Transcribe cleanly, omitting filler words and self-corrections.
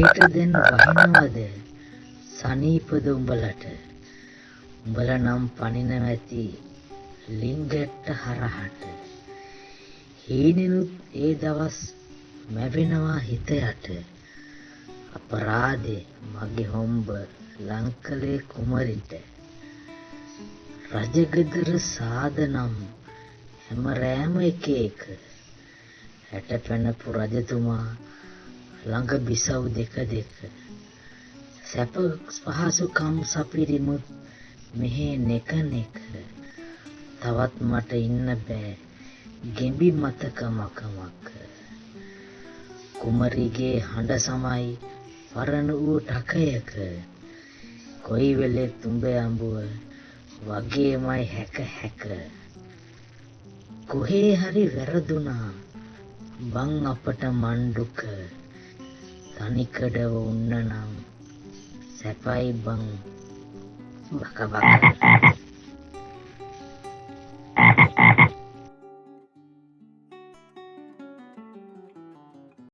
හෙට දැන් වහිනවද සනීපද උඹලට උඹල නම් පනින ඇති ලිංගට හරහට හීනෙනුත් ඒ දවස් මැවෙනවා හිත යට අපරාධේ මගේ හොම්බ ලංකලේ කුමරිට රජගෙදර සාදනම් හැම රෑම එක එක හැට පැනපු රජතුමා ළඟ බිසව් දෙක දෙක සැප පහසුකම් සපිරිමුත් මෙහෙ නෙක නෙක තවත් මට ඉන්න බෑ ගෙඹි මතක මකමක කුමරිගේ හඬ සමයි පරණ වූ ටකයක කොයි වෙලෙත් උඹ අඹුව වගේමයි හැක හැක කොහේ හරි වැරදුනා බං අපට මණ්ඩුක තනිකඩව උන්න නම් සැපයි බං බක බක